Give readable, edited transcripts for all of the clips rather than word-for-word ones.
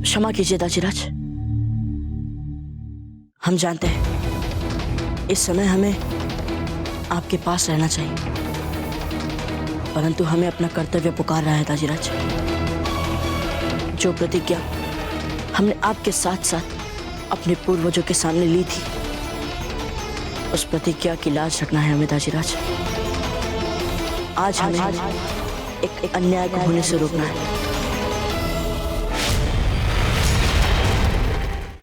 क्षमा कीजिए दाजीराज, हम जानते हैं इस समय हमें आपके पास रहना चाहिए, परंतु हमें अपना कर्तव्य पुकार रहा है दाजीराज। जो प्रतिज्ञा हमने आपके साथ साथ अपने पूर्वजों के सामने ली थी, उस प्रतिज्ञा की लाज रखना है हमें दाजीराज। आज हमें एक अन्याय को होने से रोकना है।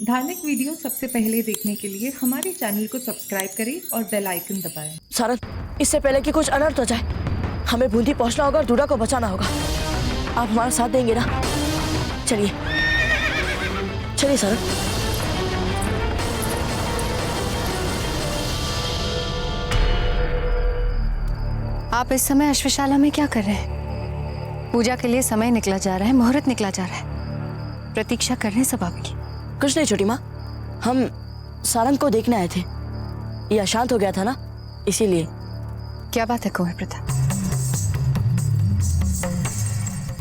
धार्मिक वीडियो सबसे पहले देखने के लिए हमारे चैनल को सब्सक्राइब करें और बेल आइकन दबाएं। सारन, इससे पहले कि कुछ अनर्थ हो जाए, हमें बूंदी पहुंचना होगा और दूल्हा को बचाना होगा। आप हमारा साथ देंगे ना? चलिए चलिए सारन। आप इस समय अश्वशाला में क्या कर रहे हैं? पूजा के लिए समय निकला जा रहा है, मुहूर्त निकला जा रहा है, प्रतीक्षा कर रहे हैं सब आपकी। कुछ नहीं छोटी माँ, हम सारंग को देखने आए थे। ये अशांत हो गया था ना, इसीलिए। क्या बात है कुंवर प्रताप,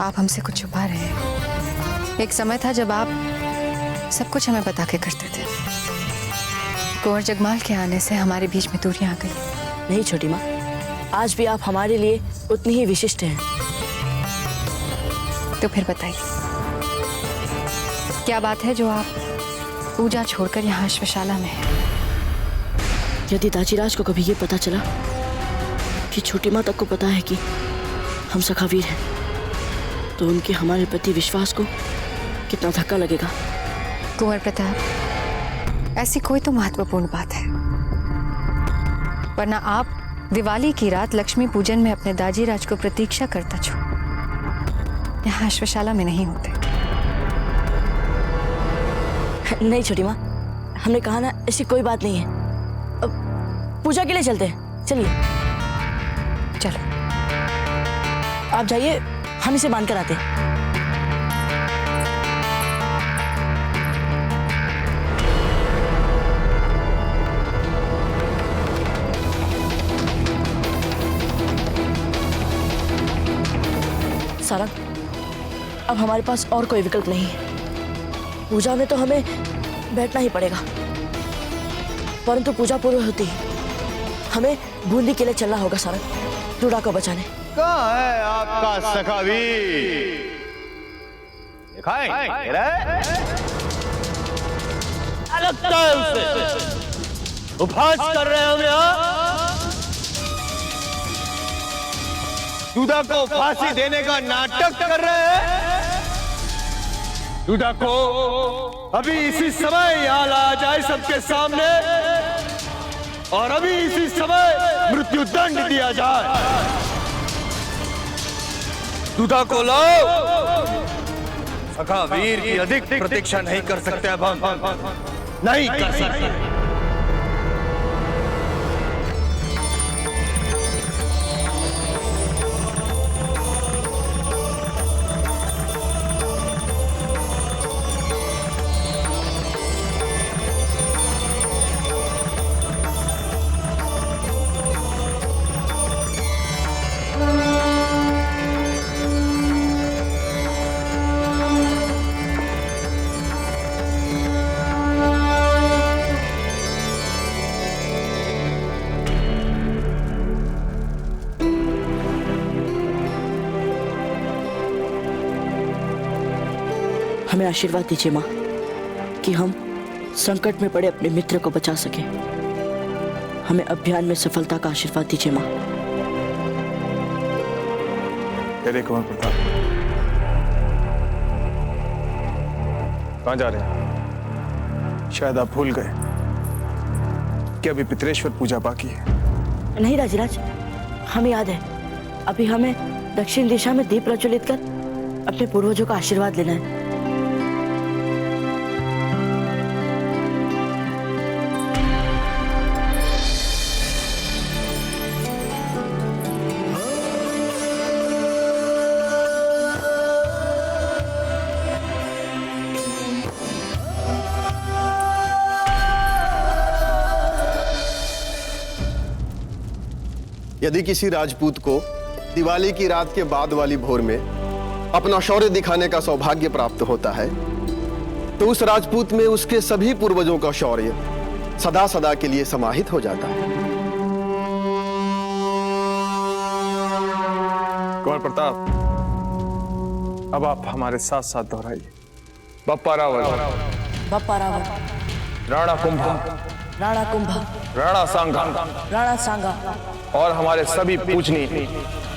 आप हमसे कुछ छुपा रहे हैं। एक समय था जब आप सब कुछ हमें बता के करते थे। कुंवर जगमाल के आने से हमारे बीच में दूरियां आ गई। नहीं छोटी माँ, आज भी आप हमारे लिए उतनी ही विशिष्ट हैं। तो फिर बताइए, क्या बात है जो आप पूजा छोड़कर यहाँ अश्वशाला में हैं? यदि दाजीराज को कभी ये पता चला कि छोटी माँ तक को पता है कि हम सखावीर हैं, तो उनके हमारे प्रति विश्वास को कितना धक्का लगेगा। कुंवर प्रताप, ऐसी कोई तो महत्वपूर्ण बात है, वरना आप दिवाली की रात लक्ष्मी पूजन में अपने दाजीराज को प्रतीक्षा करता छो यहाँ अश्वशाला में नहीं होते। नहीं छोटी माँ, हमने कहा ना, ऐसी कोई बात नहीं है। अब पूजा के लिए चलते हैं, चलिए। चलो आप जाइए, हम इसे बांध कर आते हैं। सारंग, अब हमारे पास और कोई विकल्प नहीं है। पूजा में तो हमें बैठना ही पड़ेगा, परंतु पूजा पूरी होती है हमें बूंदी के लिए चलना होगा सारंग, दूल्हा को बचाने। कहाँ है आपका सखावीर? दिखाएं लगता है उसे उपहास कर रहे हैं हम यहाँ। दूधा को फांसी देने का नाटक कर रहे हैं। दूधा को अभी इसी समय यहाँ लाया जाए सबके सामने, और अभी इसी समय मृत्यु दंड दिया जाए। दूधा को लाओ। सखावीर की अधिक प्रतीक्षा नहीं कर सकते अब हम, नहीं कर सकते। हमें आशीर्वाद दीजिए माँ कि हम संकट में पड़े अपने मित्र को बचा सके। हमें अभियान में सफलता का आशीर्वाद दीजिए माँ। कुंवर प्रताप, कहाँ जा रहे हैं? शायद आप भूल गए कि अभी पितरेश्वर पूजा बाकी है। नहीं दाजीराज, हमें याद है। अभी हमें दक्षिण दिशा में दीप प्रज्वलित कर अपने पूर्वजों का आशीर्वाद लेना है। यदि किसी राजपूत को दिवाली की रात के बाद वाली भोर में अपना शौर्य दिखाने का सौभाग्य प्राप्त होता है, तो उस राजपूत में उसके सभी पूर्वजों का शौर्य सदा सदा के लिए समाहित हो जाता है। कुंवर प्रताप, अब आप हमारे साथ साथ दोहराइए। बप्पा रावल, बप्पा रावल, राणा कुंभा, राणा कुंभा, राणा सांगा राणा सांगा और हमारे सभी पूजनीय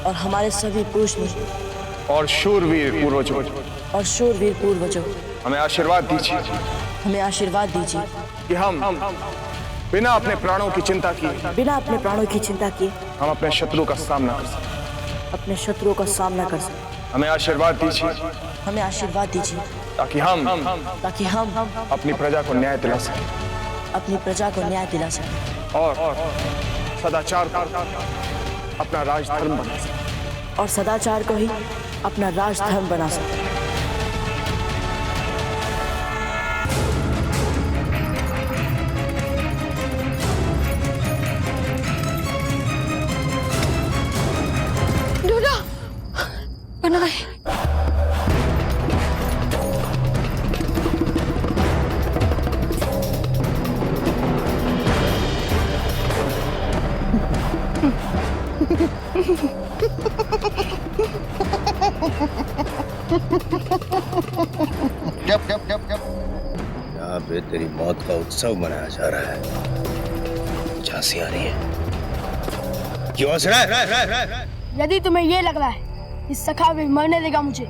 और हमारे सभी पूजनीय और शूरवीर पूर्वजों, और शूरवीर पूर्वजों, हमें आशीर्वाद दीजिए हमें आशीर्वाद दीजिए कि हम बिना अपने प्राणों की चिंता किए, बिना अपने प्राणों की चिंता किए हम अपने शत्रु का सामना कर सकें। अपने शत्रुओं का सामना कर सकें। हमें आशीर्वाद दीजिए हमें आशीर्वाद दीजिए ताकि हम अपनी प्रजा को न्याय दिला सकें अपनी प्रजा को न्याय दिला सकें और सदाचार को अपना राजधर्म बना सकें। और सदाचार को ही अपना राजधर्म बना सकें। दूल्हा बन गए। यहाँ पे तेरी मौत का उत्सव मनाया जा रहा है। झांसी आ रही है। क्यों हंस रहा है? यदि तुम्हें ये लग रहा है कि सखावीर मरने देगा मुझे,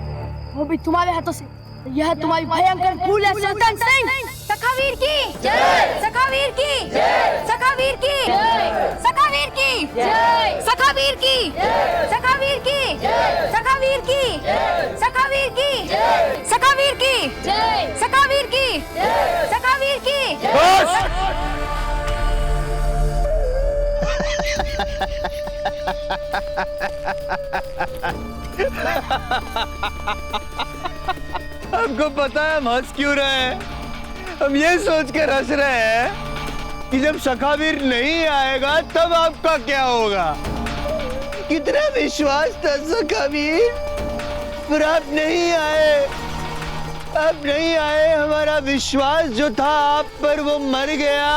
वो भी तुम्हारे हाथों से, तो यह तुम्हारी भयंकर भूल है सुल्तान सिंह। सखावीर की जय, सखावीर की जय, सखावीर की जय, सखावीर की जय, सखावीर की जय, सखावीर की जय, सखावीर की जय, सखावीर की जय, सखावीर की जय, सखावीर की जय, सखावीर की जय। हमको पता है हम हंस क्यों रहे हैं। हम ये सोच कर हंस रहे हैं कि जब सखावीर नहीं आएगा तब आपका क्या होगा। कितना विश्वास था सखावीर, पर आप नहीं आए। आप नहीं आए, हमारा विश्वास जो था आप पर वो मर गया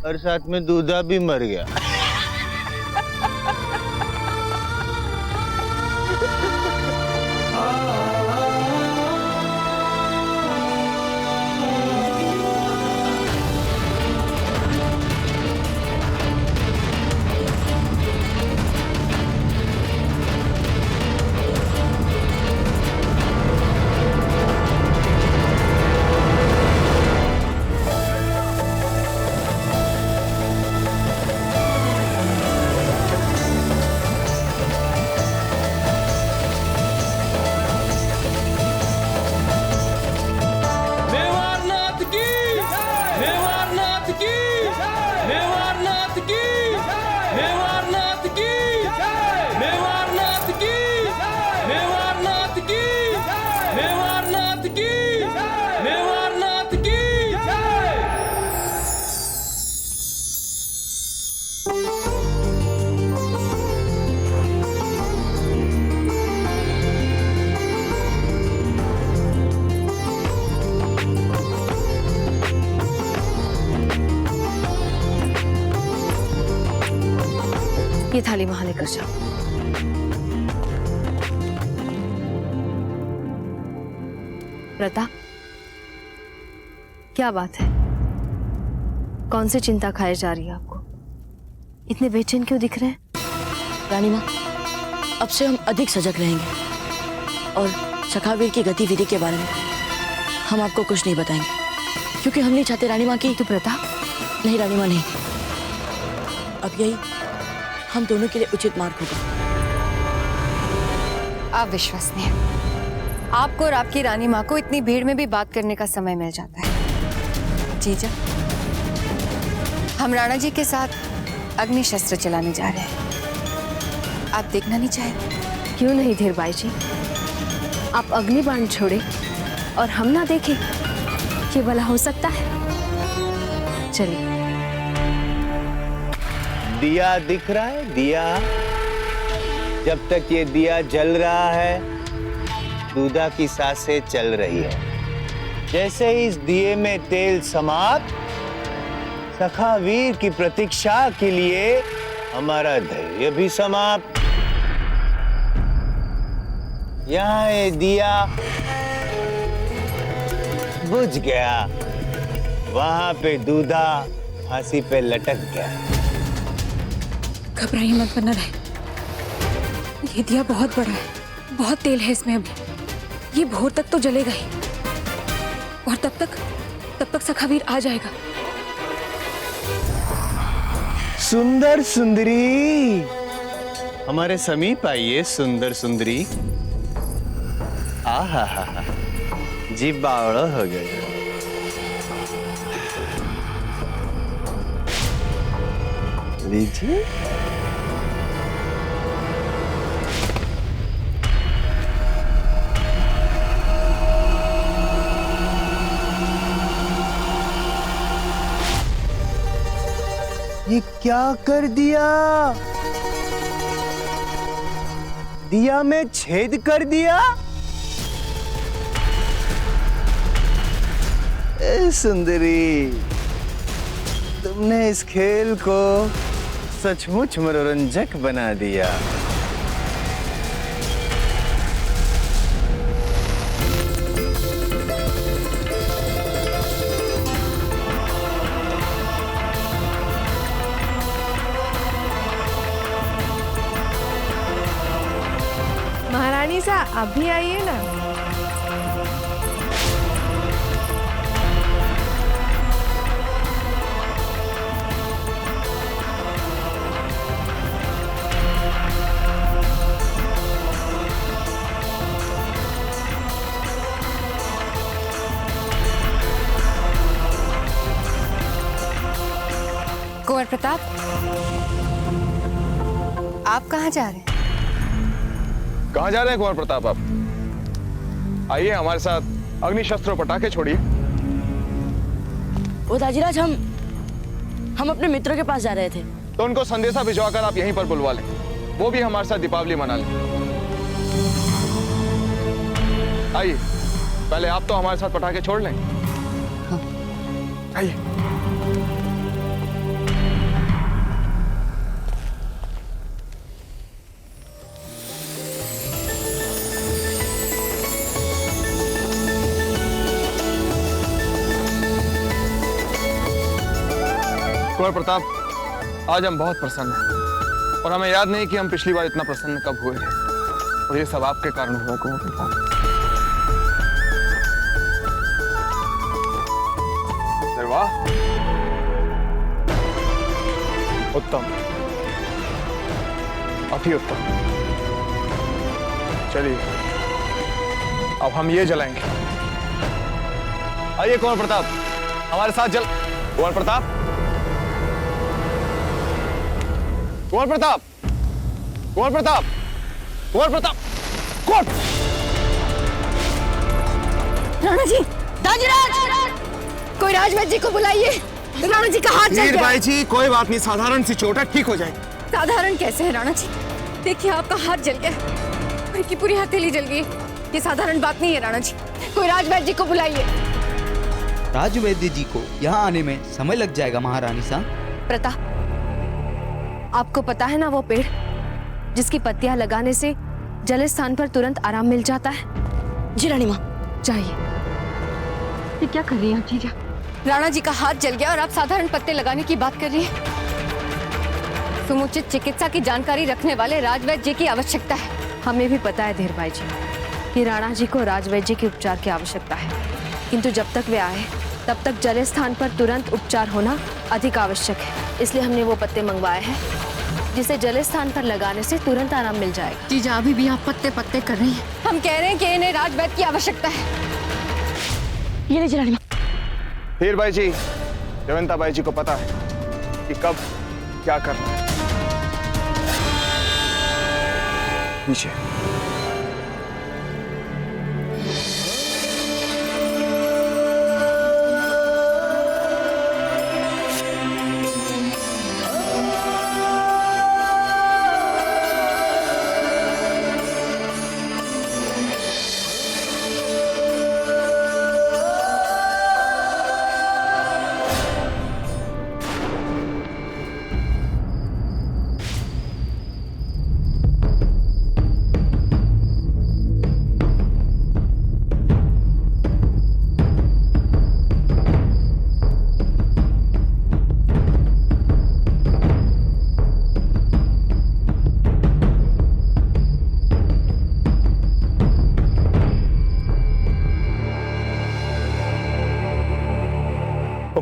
और साथ में दूधा भी मर गया। ये थाली वहां लेकर जाओ। प्रताप, क्या बात है? कौन सी चिंता खाई जा रही है आपको? इतने बेचैन क्यों दिख रहे हैं? रानी माँ, अब से हम अधिक सजग रहेंगे और सखावीर की गतिविधि के बारे में हम आपको कुछ नहीं बताएंगे, क्योंकि हम नहीं चाहते रानी माँ की। तो प्रताप, नहीं रानी माँ, नहीं। अब यही हम दोनों के लिए उचित मार्ग होगा। आप विश्वसनीय। आपको और आपकी रानी माँ को इतनी भीड़ में भी बात करने का समय मिल जाता है। जीजा, हम राणा जी के साथ अग्नि शस्त्र चलाने जा रहे हैं। आप देखना नहीं चाहेंगे? क्यों नहीं धीरबाई जी, आप अग्नि बाण छोड़े और हम ना देखें, ये भला हो सकता है? चलिए। दिया दिख रहा है, दिया। जब तक ये दिया जल रहा है, दूधा की सांसें चल रही है। जैसे ही इस दिए में तेल समाप्त, सखा वीर की प्रतीक्षा के लिए हमारा धैर्य भी समाप्त। यहाँ ये दिया बुझ गया, वहां पे दूधा फांसी पे लटक गया। घबराइए मत बना रहे, ये दिया बहुत बड़ा है, बहुत तेल है इसमें अभी। ये भोर तक तो जलेगा ही, और तब तक सखावीर आ जाएगा। सुंदर सुंदरी, हमारे समीप आइए सुंदर सुंदरी। आहा हा हा, जी बावड़ा हो गया। लीजिए। ये क्या कर दिया? दिया में छेद कर दिया? ए सुंदरी, तुमने इस खेल को सचमुच मनोरंजक बना दिया। महारानी सा, आप भी आइए ना। कुंवर प्रताप, आप कहाँ जा रहे हैं? कहाँ जा रहे हैं कुंवर प्रताप आप? आइए हमारे साथ अग्नि शस्त्र पटाखे छोड़िए। वो दाजीराज, हम अपने मित्रों के पास जा रहे थे। तो उनको संदेशा भिजवाकर आप यहीं पर बुलवा लें, वो भी हमारे साथ दीपावली मना लें। आइए, पहले आप तो हमारे साथ पटाखे छोड़ लें। आइए। कुंवर प्रताप, आज हम बहुत प्रसन्न हैं और हमें याद नहीं कि हम पिछली बार इतना प्रसन्न कब हुए थे, और ये सब आपके कारण हुआ कुंवर प्रताप। अरे वाह, उत्तम, अति उत्तम। चलिए अब हम ये जलाएंगे। आइए कुंवर प्रताप, हमारे साथ जल। कुंवर प्रताप, कुंवर प्रताप, कुंवर प्रताप, कुंवर प्रताप, कुंवर। राणा जी, दाजीराज, कोई राजवैद्य जी को बुलाइए। राणा जी का हाथ जल गया। भाई जी, कोई बात नहीं, साधारण सी चोट है, ठीक हो जाएगी। साधारण कैसे है राणा जी? देखिए आपका हाथ जल गया, पूरी पूरी हथेली जल गई। ये साधारण बात नहीं है राणा जी, कोई राजवैद्य जी को बुलाइए। राजवैद्य जी को यहाँ आने में समय लग जाएगा महारानी साहब। प्रताप, आपको पता है ना वो पेड़ जिसकी पत्तियां लगाने से जले स्थान पर तुरंत आराम मिल जाता है? जी रानी माँ। जाइए। ये क्या कर रही हैं आप जीजा? राणा जी का हाथ जल गया और आप साधारण पत्ते लगाने की बात कर रही हैं। समुचित चिकित्सा की जानकारी रखने वाले राजवैद्य जी की आवश्यकता है। हमें भी पता है धीरभाई जी कि राणा जी को राजवैद्य जी के उपचार की आवश्यकता है, किंतु जब तक वे आए तब तक जले स्थान पर तुरंत उपचार होना अधिक आवश्यक है। इसलिए हमने वो पत्ते मंगवाए हैं जिसे जले स्थान पर लगाने से तुरंत आराम मिल जाएगा। जीजा, अभी भी आप पत्ते पत्ते कर रही हैं। हम कह रहे हैं कि इन्हें राजवैद्य की आवश्यकता है। ये लीजिए रानी माँ। हीर भाई जी, जयवंता बाई जी को पता है कि कब क्या करना है। नीचे।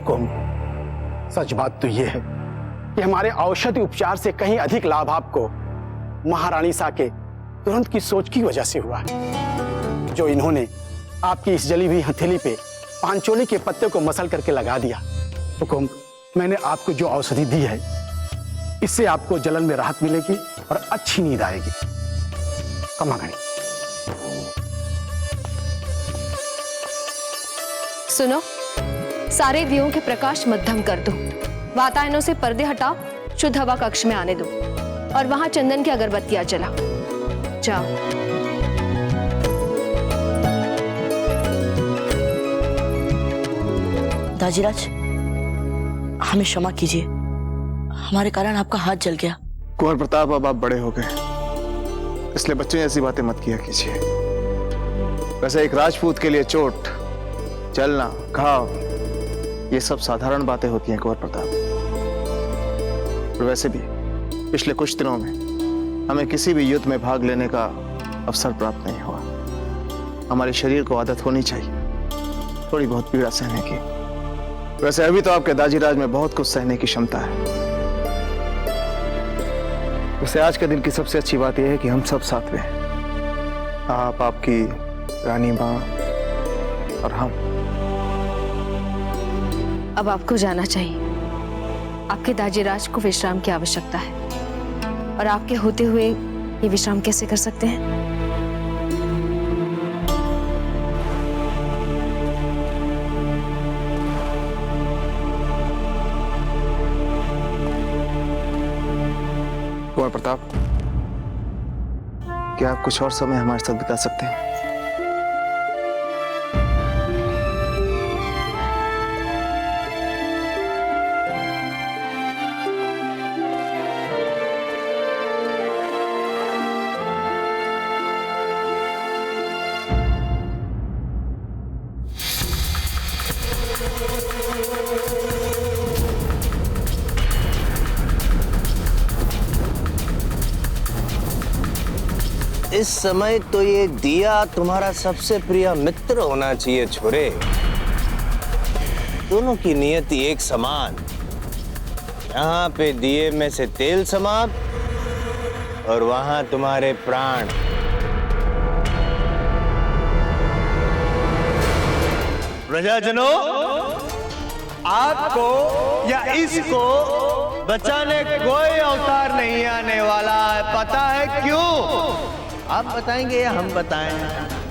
हुकुम, सच बात तो यह है कि हमारे औषधि उपचार से कहीं अधिक लाभ आपको महारानी सा के तुरंत की सोच की वजह से हुआ है, जो इन्होंने आपकी इस जली हुई हथेली पे पांचोली के पत्ते को मसल करके लगा दिया। हुकुम, मैंने आपको जो औषधि दी है, इससे आपको जलन में राहत मिलेगी और अच्छी नींद आएगी। कमा गई। सुनो, सारे दियों के प्रकाश मध्यम कर दो, वातायनों से पर्दे हटाओ, शुद्ध हवा कक्ष में आने दो और वहां चंदन की अगरबत्तियां जलाओ। जाओ। दाजीराज, हमें क्षमा कीजिए, हमारे कारण आपका हाथ जल गया। कुंवर प्रताप, अब आप बड़े हो गए, इसलिए बच्चों ऐसी बातें मत किया कीजिए। वैसे एक राजपूत के लिए चोट, जलना, घाव, ये सब साधारण बातें होती हैं कुंवर प्रताप। और वैसे भी पिछले कुछ दिनों में हमें किसी भी युद्ध में भाग लेने का अवसर प्राप्त नहीं हुआ। हमारे शरीर को आदत होनी चाहिए थोड़ी बहुत पीड़ा सहने की। वैसे अभी तो आपके दाजीराज में बहुत कुछ सहने की क्षमता है। वैसे आज के दिन की सबसे अच्छी बात यह है कि हम सब साथ में हैं, आप, आपकी रानी माँ और हम। अब आपको जाना चाहिए, आपके दाजीराज को विश्राम की आवश्यकता है और आपके होते हुए ये विश्राम कैसे कर सकते हैं? कुंवर प्रताप, क्या आप कुछ और समय हमारे साथ बिता सकते हैं? इस समय तो ये दिया तुम्हारा सबसे प्रिय मित्र होना चाहिए छोरे। दोनों की नियति एक समान। यहाँ पे दिए में से तेल समाप्त और वहां तुम्हारे प्राण। प्रजाजनों, आपको या इसको बचाने कोई अवतार नहीं आने वाला है। पता है क्यों? आप बताएंगे या हम बताएं?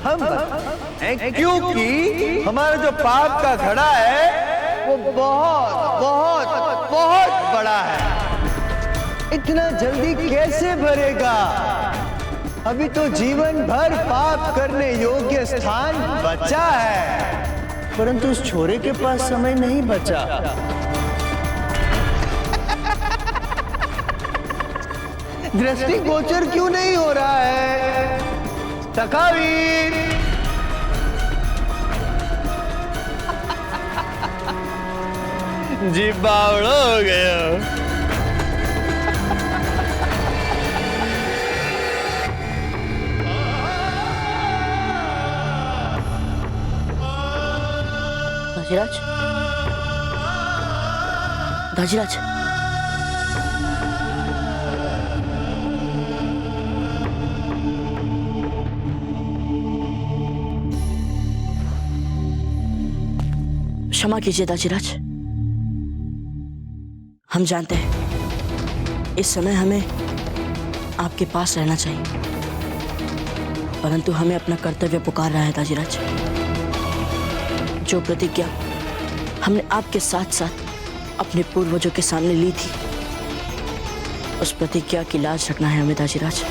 हम बताएं, क्योंकि हमारा जो पाप का घड़ा है वो बहुत बहुत बहुत बड़ा है। इतना जल्दी कैसे भरेगा? अभी तो जीवन भर पाप करने योग्य स्थान बचा है, परंतु उस छोरे के पास समय नहीं बचा। दृष्टि गोचर क्यों नहीं हो रहा है? सखावीर, जी बावड़ा हो गया। दाजीराज, दाजीराज, क्षमा कीजिए दाजीराज, हम जानते हैं इस समय हमें आपके पास रहना चाहिए, परंतु हमें अपना कर्तव्य पुकार रहा है दाजीराज। जो प्रतिज्ञा हमने आपके साथ साथ अपने पूर्वजों के सामने ली थी, उस प्रतिज्ञा की लाज रखना है हमें दाजीराज।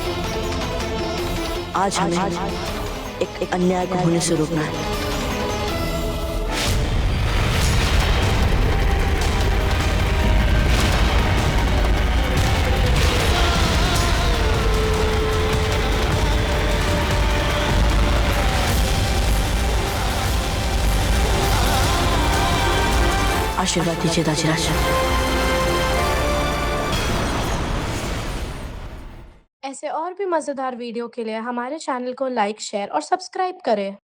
आज हमें एक अन्याय को होने से रोकना है। आशीर्वाद दीजिए दाजीराज। ऐसे और भी मजेदार वीडियो के लिए हमारे चैनल को लाइक, शेयर और सब्सक्राइब करें।